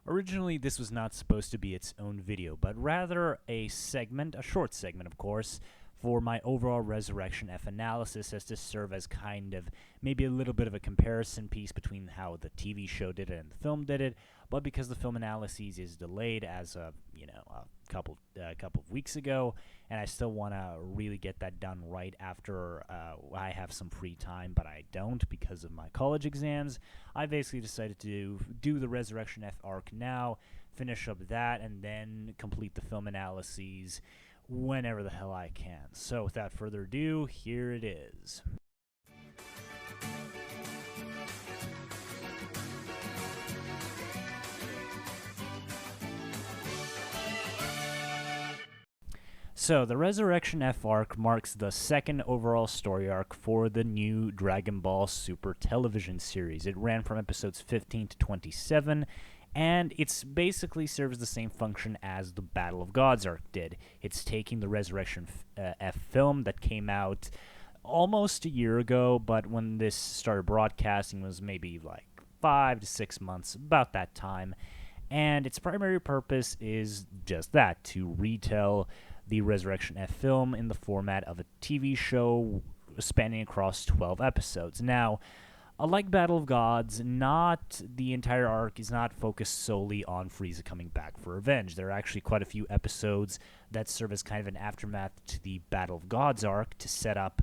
Originally, this was not supposed to be its own video, but rather a short segment, of course, for my overall Resurrection F analysis as to serve as kind of maybe a little bit of a comparison piece between how the TV show did it and the film did it, but because the film analysis is delayed as of, a couple of weeks ago, and I still want to really get that done right after I have some free time, but I don't because of my college exams. I basically decided to do the Resurrection F arc now, finish up that, and then complete the film analyses whenever the hell I can. So without further ado, here it is. So, the Resurrection F arc marks the second overall story arc for the new Dragon Ball Super television series. It ran from episodes 15 to 27, and it's basically serves the same function as the Battle of Gods arc did. It's taking the Resurrection F film that came out almost a year ago, but when this started broadcasting was maybe like 5 to 6 months, about that time, and its primary purpose is just that, to retell the Resurrection F film in the format of a TV show spanning across 12 episodes. Now, unlike Battle of Gods, not the entire arc is not focused solely on Frieza coming back for revenge. There are actually quite a few episodes that serve as kind of an aftermath to the Battle of Gods arc to set up,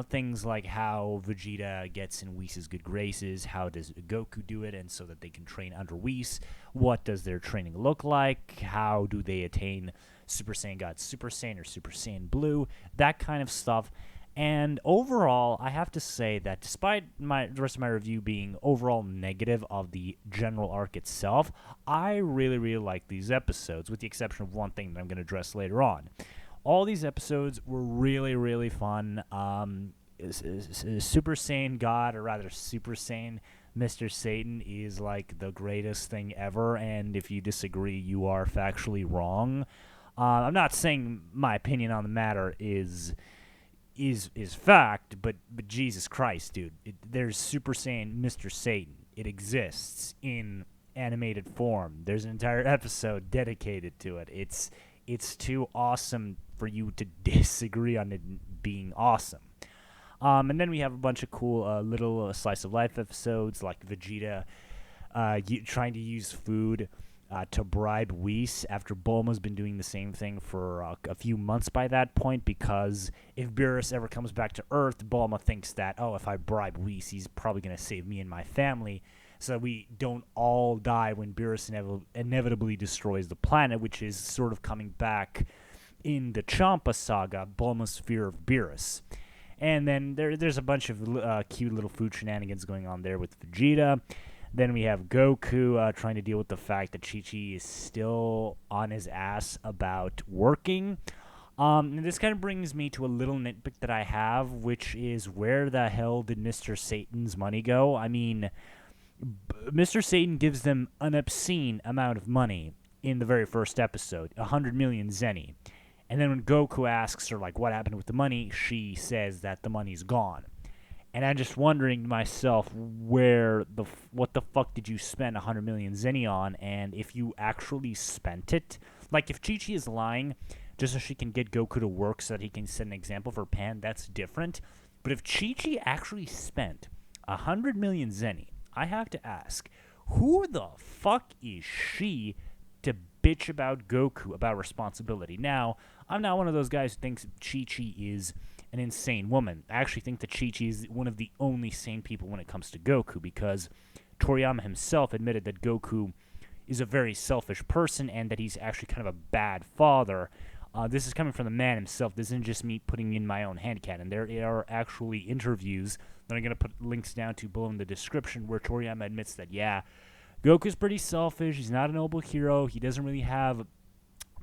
things like how Vegeta gets in Whis' good graces, how does Goku do it, and so that they can train under Whis, what does their training look like, how do they attain Super Saiyan God Super Saiyan or Super Saiyan Blue, that kind of stuff. And overall, I have to say that despite the rest of my review being overall negative of the general arc itself, I really, really like these episodes, with the exception of one thing that I'm going to address later on. All these episodes were really, really fun. Super Saiyan God, or rather Super Saiyan Mr. Satan, is like the greatest thing ever, and if you disagree, you are factually wrong. I'm not saying my opinion on the matter is fact, but Jesus Christ, dude. There's Super Saiyan Mr. Satan. It exists in animated form. There's an entire episode dedicated to it. It's too awesome for you to disagree on it being awesome. And then we have a bunch of cool little slice of life episodes, like Vegeta trying to use food to bribe Whis after Bulma's been doing the same thing for a few months by that point, because if Beerus ever comes back to Earth, Bulma thinks that, if I bribe Whis, he's probably going to save me and my family, so that we don't all die when Beerus inevitably destroys the planet, which is sort of coming back in the Champa saga, Bulma's fear of Beerus. And then there's a bunch of cute little food shenanigans going on there with Vegeta. Then we have Goku trying to deal with the fact that Chi-Chi is still on his ass about working. And this kind of brings me to a little nitpick that I have, which is, where the hell did Mr. Satan's money go? I mean, Mr. Satan gives them an obscene amount of money in the very first episode, 100 million zeni. And then when Goku asks her, what happened with the money, she says that the money's gone. And I'm just wondering to myself, what the fuck did you spend 100 million zeni on? And if you actually spent it, if Chi-Chi is lying just so she can get Goku to work so that he can set an example for Pan, that's different. But if Chi-Chi actually spent 100 million zeni, I have to ask, who the fuck is she to bitch about Goku about responsibility? Now, I'm not one of those guys who thinks Chi-Chi is an insane woman. I actually think that Chi-Chi is one of the only sane people when it comes to Goku, because Toriyama himself admitted that Goku is a very selfish person and that he's actually kind of a bad father. This is coming from the man himself. This isn't just me putting in my own handcan. And there are actually interviews that I'm going to put links down to below in the description where Toriyama admits that, Goku's pretty selfish. He's not a noble hero. He doesn't really have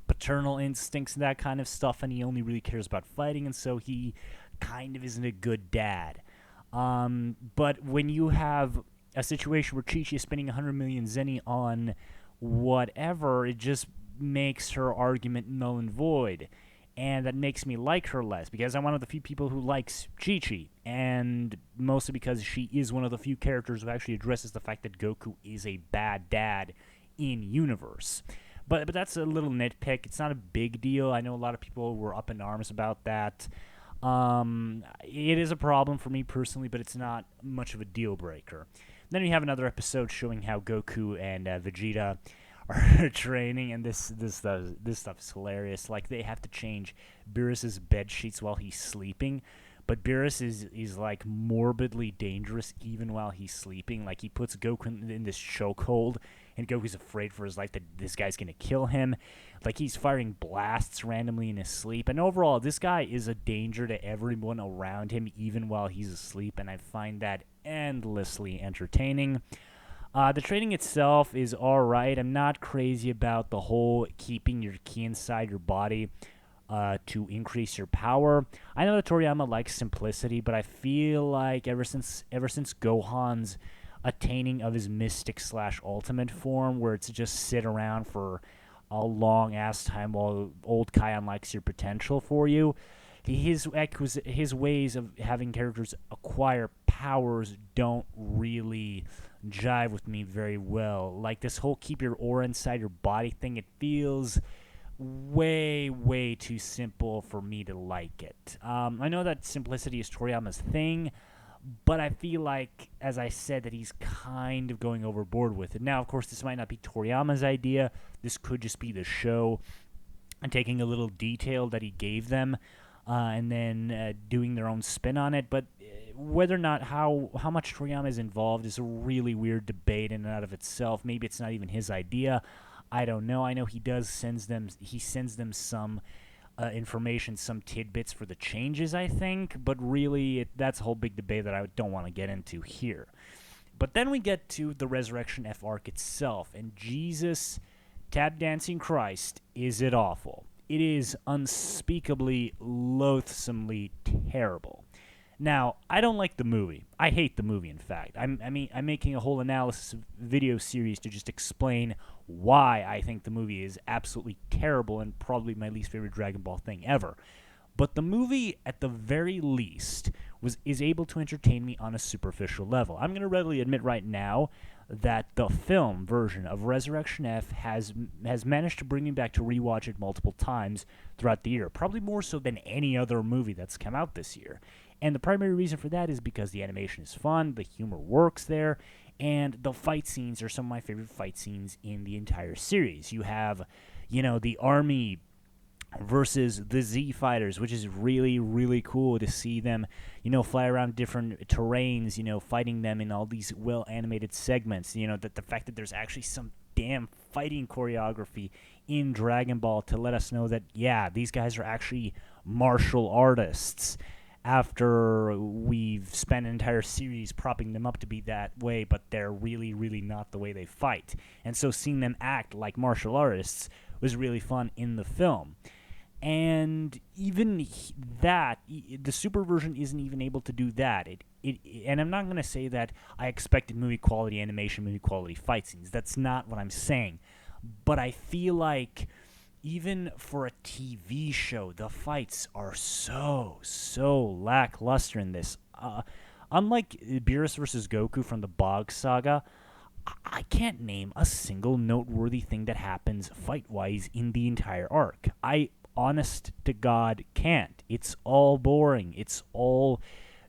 paternal instincts and that kind of stuff, and he only really cares about fighting, and so he kind of isn't a good dad. But when you have a situation where Chi-Chi is spending 100 million zeni on whatever, it just makes her argument null and void. And that makes me like her less, because I'm one of the few people who likes Chi-Chi, and mostly because she is one of the few characters who actually addresses the fact that Goku is a bad dad in universe. But that's a little nitpick. It's not a big deal. I know a lot of people were up in arms about that. It is a problem for me personally, but it's not much of a deal breaker. Then we have another episode showing how Goku and Vegeta are training, and this stuff is hilarious. Like, they have to change Beerus's bed sheets while he's sleeping, but Beerus is like morbidly dangerous even while he's sleeping. Like, he puts Goku in this chokehold, and Goku's afraid for his life that this guy's gonna kill him. Like, he's firing blasts randomly in his sleep, and overall, this guy is a danger to everyone around him even while he's asleep, and I find that endlessly entertaining. The training itself is alright. I'm not crazy about the whole keeping your ki inside your body to increase your power. I know that Toriyama likes simplicity, but I feel like ever since Gohan's attaining of his mystic/ultimate form, where it's just sit around for a long ass time while old Kai unlocks your potential for you, his ways of having characters acquire powers don't really jive with me very well. Like, this whole keep your aura inside your body thing, it feels way too simple for me to like it. I know that simplicity is Toriyama's thing, but I feel like, as I said, that he's kind of going overboard with it. Now, of course, this might not be Toriyama's idea. This could just be the show and taking a little detail that he gave them and then doing their own spin on it. But whether or not how much Toriyama is involved is a really weird debate in and out of itself. Maybe it's not even his idea. I don't know. I know he sends them some information, some tidbits for the changes, I think, but really that's a whole big debate that I don't want to get into here. But then we get to the Resurrection F arc itself, and Jesus, tap dancing Christ, is it awful. It is unspeakably, loathsomely terrible. Now, I don't like the movie. I hate the movie, in fact. I'm making a whole analysis video series to just explain why I think the movie is absolutely terrible and probably my least favorite Dragon Ball thing ever. But the movie, at the very least, is able to entertain me on a superficial level. I'm going to readily admit right now that the film version of Resurrection F has managed to bring me back to rewatch it multiple times throughout the year, probably more so than any other movie that's come out this year. And the primary reason for that is because the animation is fun, the humor works there, and the fight scenes are some of my favorite fight scenes in the entire series. You have, the army versus the Z fighters, which is really, really cool to see them, fly around different terrains, fighting them in all these well-animated segments. That the fact that there's actually some damn fighting choreography in Dragon Ball to let us know that, yeah, these guys are actually martial artists, after we've spent an entire series propping them up to be that way, but they're really, really not the way they fight. And so seeing them act like martial artists was really fun in the film. And even that, the super version isn't even able to do that. And I'm not going to say that I expected movie quality animation, movie quality fight scenes. That's not what I'm saying. But I feel like even for a TV show, the fights are so lackluster in this. Unlike Beerus vs. Goku from the Bog Saga, I can't name a single noteworthy thing that happens fight-wise in the entire arc. I, honest to God, can't. It's all boring. It's all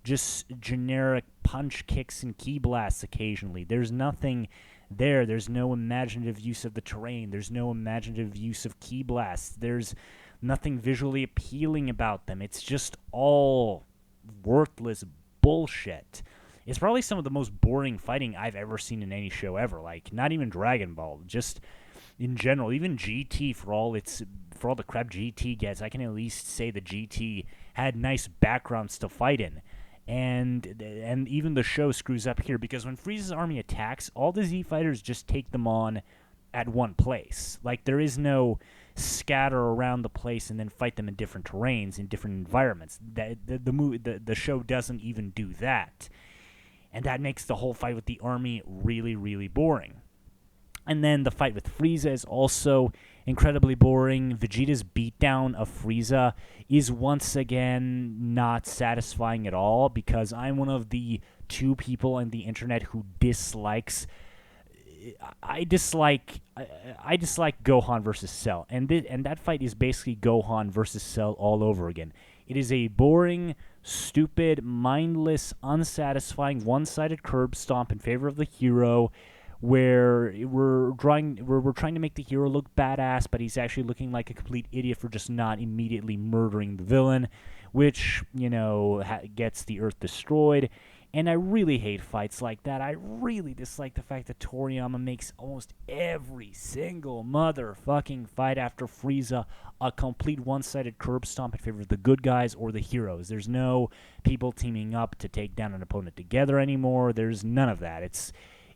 just generic punch kicks and ki blasts occasionally. There's nothing there. There's no imaginative use of the terrain. There's no imaginative use of ki blasts. There's nothing visually appealing about them. It's just all worthless bullshit. It's probably some of the most boring fighting I've ever seen in any show ever. Like, not even Dragon Ball, just in general. Even GT, for all the crap GT gets, I can at least say the GT had nice backgrounds to fight in. And even the show screws up here, because when Frieza's army attacks, all the Z fighters just take them on at one place. Like, there is no scatter around the place and then fight them in different terrains, in different environments. The show doesn't even do that. And that makes the whole fight with the army really, really boring. And then the fight with Frieza is also incredibly boring. Vegeta's beatdown of Frieza is once again not satisfying at all, because I'm one of the two people on the internet who dislikes... I dislike I dislike Gohan versus Cell, and that fight is basically Gohan versus Cell all over again. It is a boring, stupid, mindless, unsatisfying, one-sided curb stomp in favor of the hero, where we're trying to make the hero look badass, but he's actually looking like a complete idiot for just not immediately murdering the villain, which gets the Earth destroyed. And I really hate fights like that. I really dislike the fact that Toriyama makes almost every single motherfucking fight after Frieza a complete one-sided curb stomp in favor of the good guys or the heroes. There's no people teaming up to take down an opponent together anymore. There's none of that.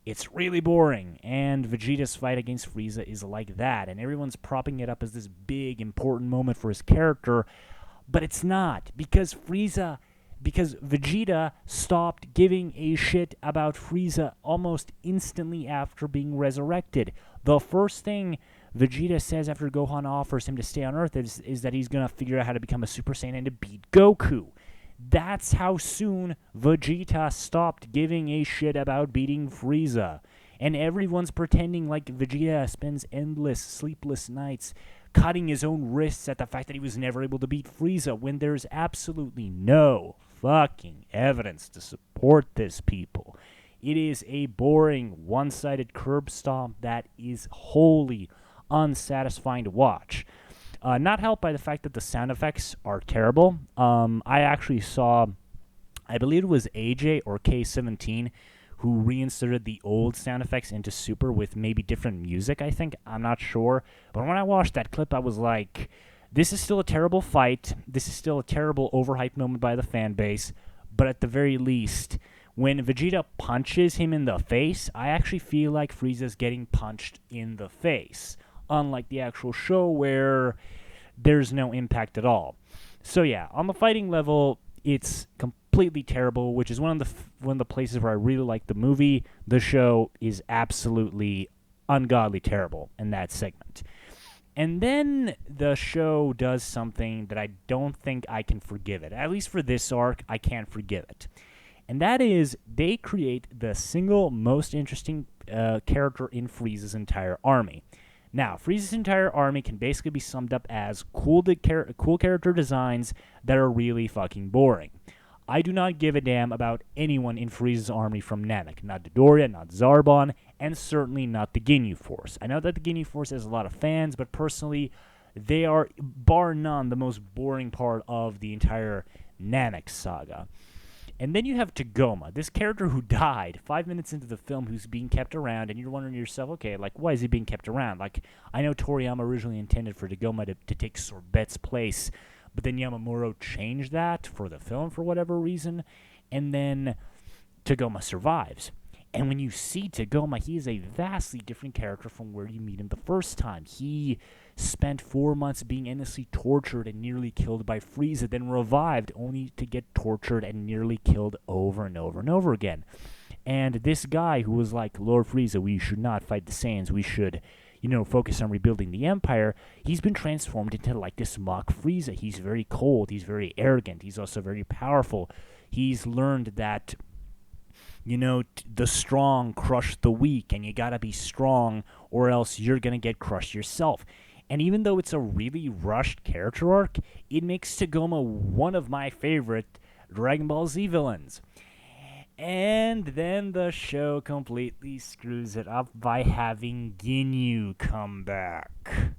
It's really boring, and Vegeta's fight against Frieza is like that, and everyone's propping it up as this big, important moment for his character, but it's not, because Vegeta stopped giving a shit about Frieza almost instantly after being resurrected. The first thing Vegeta says after Gohan offers him to stay on Earth is that he's going to figure out how to become a Super Saiyan to beat Goku. That's how soon Vegeta stopped giving a shit about beating Frieza. And everyone's pretending like Vegeta spends endless, sleepless nights cutting his own wrists at the fact that he was never able to beat Frieza, when there's absolutely no fucking evidence to support this, people. It is a boring, one-sided curb stomp that is wholly unsatisfying to watch. Not helped by the fact that the sound effects are terrible. I actually saw, I believe it was AJ or K17, who reinserted the old sound effects into Super with maybe different music, I think. I'm not sure. But when I watched that clip, I was like, this is still a terrible fight. This is still a terrible overhyped moment by the fan base. But at the very least, when Vegeta punches him in the face, I actually feel like Frieza's getting punched in the face. Unlike the actual show where there's no impact at all. So yeah, on the fighting level, it's completely terrible, which is one of the places where I really like the movie. The show is absolutely ungodly terrible in that segment. And then the show does something that I don't think I can forgive it. At least for this arc, I can't forgive it. And that is, they create the single most interesting character in Frieza's entire army. Now, Frieza's entire army can basically be summed up as cool character designs that are really fucking boring. I do not give a damn about anyone in Frieza's army from Namek. Not Dodoria, not Zarbon, and certainly not the Ginyu Force. I know that the Ginyu Force has a lot of fans, but personally, they are, bar none, the most boring part of the entire Namek saga. And then you have Tagoma, this character who died 5 minutes into the film, who's being kept around, and you're wondering to yourself, okay, like, why is he being kept around? Like, I know Toriyama originally intended for Tagoma to take Sorbet's place, but then Yamamuro changed that for the film for whatever reason, and then Tagoma survives. And when you see Tagoma, he is a vastly different character from where you meet him the first time. He spent 4 months being endlessly tortured and nearly killed by Frieza, then revived only to get tortured and nearly killed over and over and over again. And this guy who was like, Lord Frieza, we should not fight the Saiyans, we should, focus on rebuilding the Empire, he's been transformed into like this mock Frieza. He's very cold, he's very arrogant, he's also very powerful. He's learned that the strong crush the weak, and you gotta be strong or else you're gonna get crushed yourself. And even though it's a really rushed character arc, it makes Tagoma one of my favorite Dragon Ball Z villains. And then the show completely screws it up by having Ginyu come back.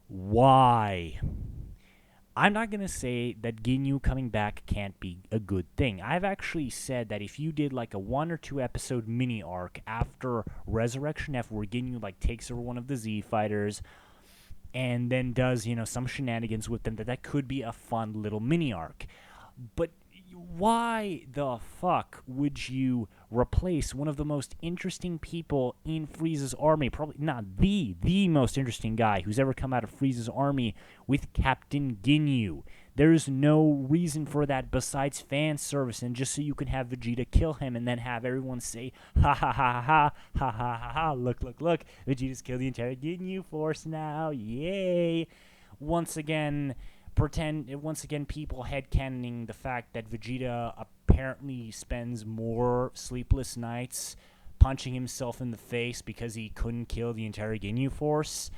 Why? I'm not going to say that Ginyu coming back can't be a good thing. I've actually said that if you did like a 1 or 2 episode mini arc after Resurrection F, where Ginyu like takes over one of the Z fighters and then does, some shenanigans with them, that could be a fun little mini arc. But why the fuck would you replace one of the most interesting people in Frieza's army, probably not the most interesting guy who's ever come out of Frieza's army, with Captain Ginyu? There's no reason for that besides fan service and just so you can have Vegeta kill him and then have everyone say, ha ha ha ha, ha ha ha ha, look, Vegeta's killed the entire Ginyu Force now, yay! Once again, people headcanoning the fact that Vegeta apparently spends more sleepless nights punching himself in the face because he couldn't kill the entire Ginyu force.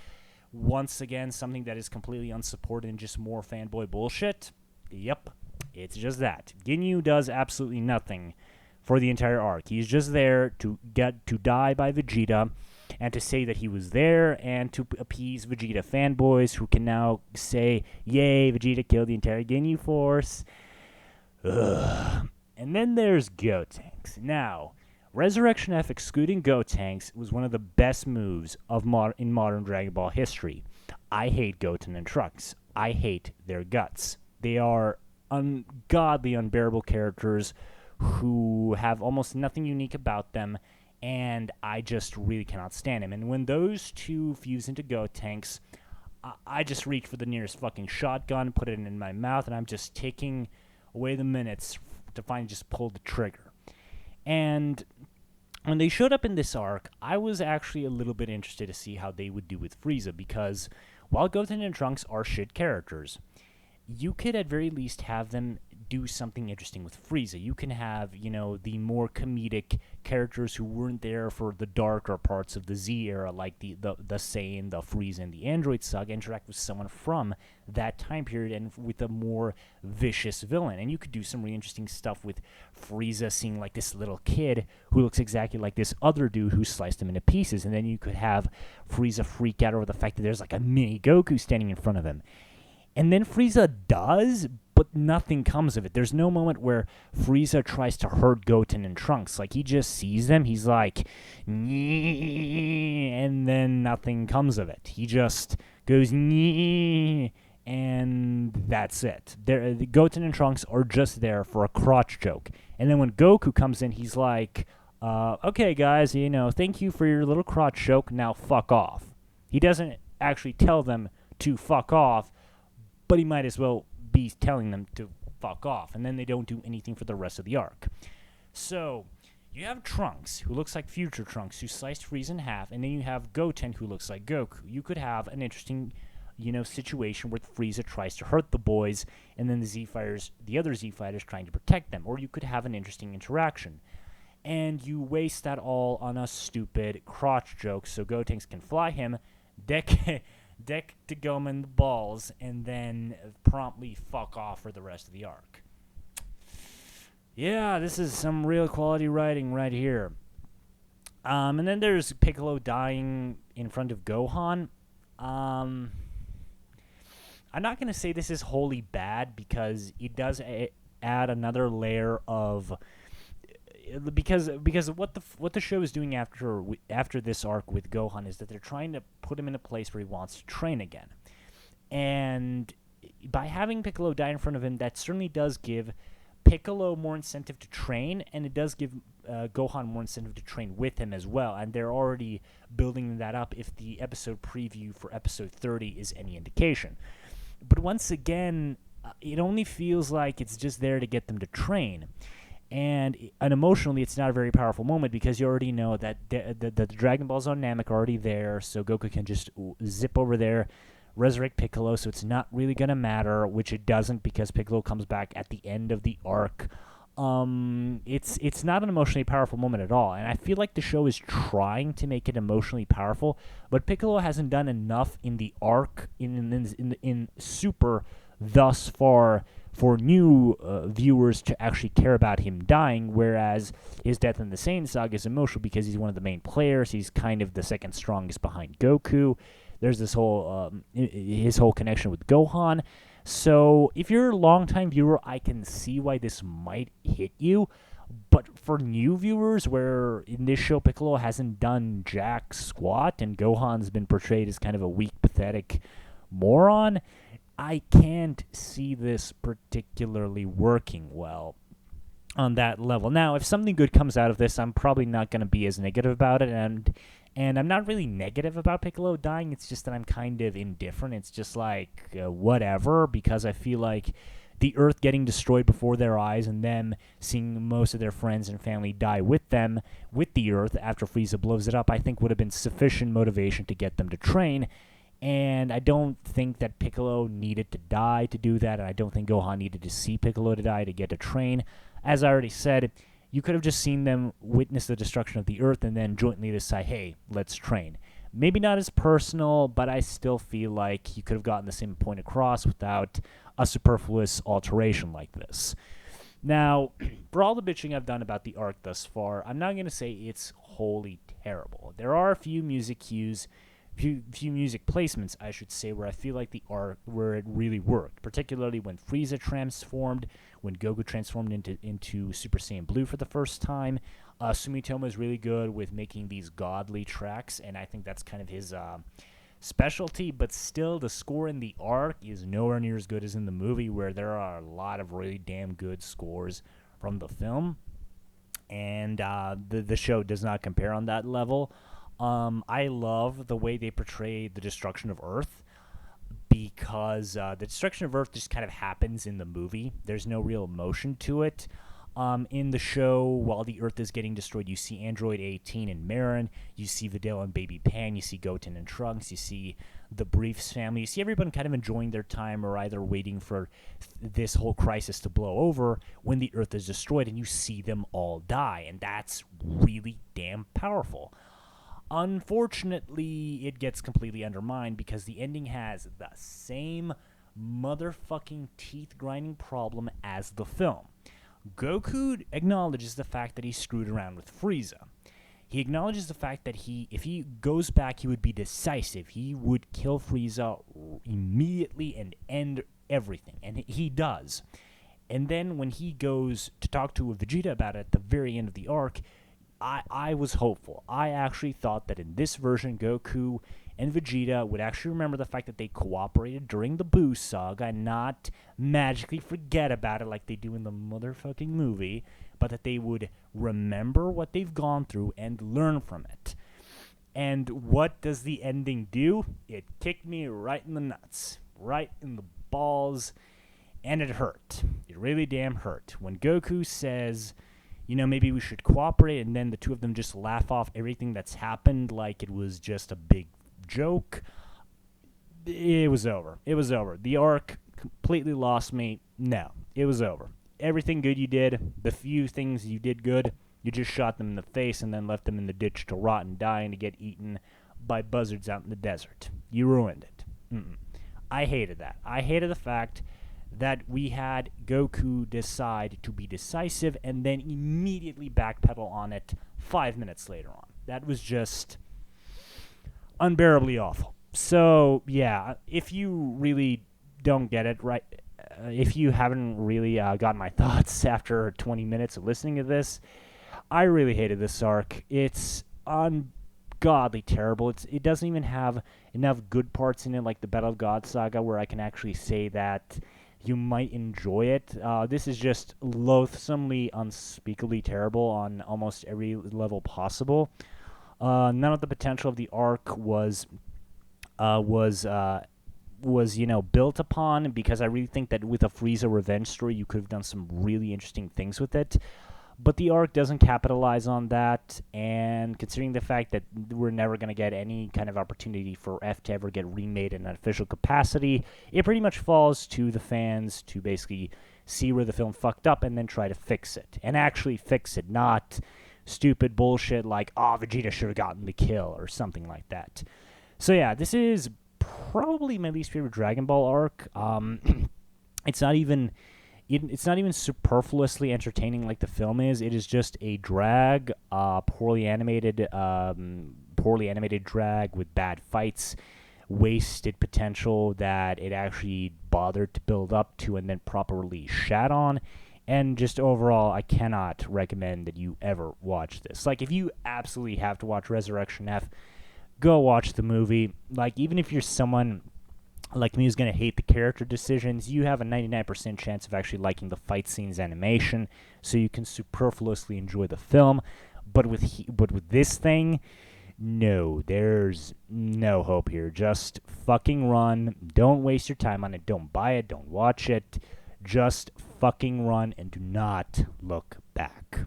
Once again, something that is completely unsupported and just more fanboy bullshit. Yep, it's just that. Ginyu does absolutely nothing for the entire arc. He's just there to get to die by Vegeta and to say that he was there and to appease Vegeta fanboys who can now say, yay, Vegeta killed the entire Ginyu force. Ugh. And then there's Gotenks. Now, Resurrection F excluding Gotenks was one of the best moves in modern Dragon Ball history. I hate Goten and Trunks. I hate their guts. They are ungodly, unbearable characters who have almost nothing unique about them, and I just really cannot stand them. And when those two fuse into Gotenks, I just reach for the nearest fucking shotgun, put it in my mouth, and I'm just taking away the minutes to finally just pull the trigger. And when they showed up in this arc, I was actually a little bit interested to see how they would do with Frieza, because while Goten and Trunks are shit characters, you could at very least have them do something interesting with Frieza. You can have, the more comedic characters who weren't there for the darker parts of the Z era, like the Saiyan, the Frieza, and the Android Saga, interact with someone from that time period and with a more vicious villain. And you could do some really interesting stuff with Frieza seeing like this little kid who looks exactly like this other dude who sliced him into pieces. And then you could have Frieza freak out over the fact that there's like a mini Goku standing in front of him. And then Frieza does, but nothing comes of it. There's no moment where Frieza tries to hurt Goten and Trunks. Like, he just sees them, he's like, and then nothing comes of it. He just goes, and that's it. Goten and Trunks are just there for a crotch joke. And then when Goku comes in, he's like, okay, guys, thank you for your little crotch joke, now fuck off. He doesn't actually tell them to fuck off, but he might as well be telling them to fuck off, and then they don't do anything for the rest of the arc. So, you have Trunks, who looks like future Trunks, who sliced Frieza in half, and then you have Goten, who looks like Goku. You could have an interesting, situation where Frieza tries to hurt the boys, and then the other Z fighters trying to protect them, or you could have an interesting interaction. And you waste that all on a stupid crotch joke, so Gotenks can fly him, deck Tagoma in the balls, and then promptly fuck off for the rest of the arc. Yeah, this is some real quality writing right here. And then there's Piccolo dying in front of Gohan. I'm not going to say this is wholly bad, because it does add another layer of... Because what the show is doing after this arc with Gohan is that they're trying to put him in a place where he wants to train again, and by having Piccolo die in front of him, that certainly does give Piccolo more incentive to train, and it does give Gohan more incentive to train with him as well. And they're already building that up if the episode preview for episode 30 is any indication. But once again, it only feels like it's just there to get them to train. And emotionally, it's not a very powerful moment, because you already know that the Dragon Balls on Namek are already there, so Goku can just zip over there, resurrect Piccolo, so it's not really going to matter, which it doesn't, because Piccolo comes back at the end of the arc. It's not an emotionally powerful moment at all, and I feel like the show is trying to make it emotionally powerful, but Piccolo hasn't done enough in the arc, in Super thus far, for new viewers to actually care about him dying, whereas his death in the Saiyan Saga is emotional because he's one of the main players. He's kind of the second strongest behind Goku. There's this whole his whole connection with Gohan. So if you're a longtime viewer, I can see why this might hit you. But for new viewers, where in this show Piccolo hasn't done jack squat and Gohan's been portrayed as kind of a weak, pathetic moron, I can't see this particularly working well on that level. Now, if something good comes out of this, I'm probably not going to be as negative about it, and I'm not really negative about Piccolo dying. It's just that I'm kind of indifferent. It's just like, whatever, because I feel like the Earth getting destroyed before their eyes and them seeing most of their friends and family die with them, with the Earth, after Frieza blows it up, I think would have been sufficient motivation to get them to train. And I don't think that Piccolo needed to die to do that, and I don't think Gohan needed to see Piccolo to die to get to train. As I already said, You could have just seen them witness the destruction of the Earth and then jointly decide, hey, let's train. Maybe not as personal, but I still feel like you could have gotten the same point across without a superfluous alteration like this. Now, for all the bitching I've done about the arc thus far, I'm not going to say it's wholly terrible. There are a few music cues, few music placements, I should say, where I feel like the arc, where it really worked, particularly when Frieza transformed, when Goku transformed into Super Saiyan Blue for the first time. Sumitomo is really good with making these godly tracks, and I think that's kind of his specialty, but still the score in the arc is nowhere near as good as in the movie, where there are a lot of really damn good scores from the film, and the show does not compare on that level. I love the way they portray the destruction of Earth, because the destruction of Earth just kind of happens in the movie. There's no real emotion to it. In the show, while the Earth is getting destroyed, you see Android 18 and Marin, you see Videl and Baby Pan, you see Goten and Trunks, you see the Briefs family, you see everyone kind of enjoying their time or either waiting for this whole crisis to blow over when the Earth is destroyed, and you see them all die, and that's really damn powerful. Unfortunately, it gets completely undermined because the ending has the same motherfucking teeth-grinding problem as the film. Goku acknowledges the fact that he screwed around with Frieza. He acknowledges the fact that if he goes back, he would be decisive. He would kill Frieza immediately and end everything, and he does. And then when he goes to talk to Vegeta about it at the very end of the arc, I was hopeful. I actually thought that in this version, Goku and Vegeta would actually remember the fact that they cooperated during the Boo saga and not magically forget about it like they do in the motherfucking movie, but that they would remember what they've gone through and learn from it. And what does the ending do? It kicked me right in the nuts, right in the balls, and it hurt. It really damn hurt. When Goku says, maybe we should cooperate, and then the two of them just laugh off everything that's happened like it was just a big joke. It was over. It was over. The arc completely lost me. No, it was over. Everything good you did, the few things you did good, you just shot them in the face and then left them in the ditch to rot and die and to get eaten by buzzards out in the desert. You ruined it. I hated that. I hated the fact that we had Goku decide to be decisive and then immediately backpedal on it 5 minutes later on. That was just unbearably awful. So, yeah, if you really don't get it right, if you haven't really gotten my thoughts after 20 minutes of listening to this, I really hated this arc. It's ungodly terrible. It doesn't even have enough good parts in it, like the Battle of God saga, where I can actually say that you might enjoy it. This is just loathsomely, unspeakably terrible on almost every level possible. None of the potential of the arc was built upon, because I really think that with a Frieza revenge story, you could have done some really interesting things with it. But the arc doesn't capitalize on that, and considering the fact that we're never going to get any kind of opportunity for F to ever get remade in an official capacity, it pretty much falls to the fans to basically see where the film fucked up and then try to fix it. And actually fix it, not stupid bullshit like, Vegeta should have gotten the kill or something like that. So yeah, this is probably my least favorite Dragon Ball arc. It's not even superfluously entertaining like the film is. It is just a drag, poorly animated drag with bad fights, wasted potential that it actually bothered to build up to and then properly shat on. And just overall, I cannot recommend that you ever watch this. Like, if you absolutely have to watch Resurrection F, go watch the movie. Like, even if you're someone like me who's going to hate the character decisions, you have a 99% chance of actually liking the fight scenes animation, so you can superfluously enjoy the film. But with this thing, no, there's no hope here. Just fucking run. Don't waste your time on it. Don't buy it. Don't watch it. Just fucking run and do not look back.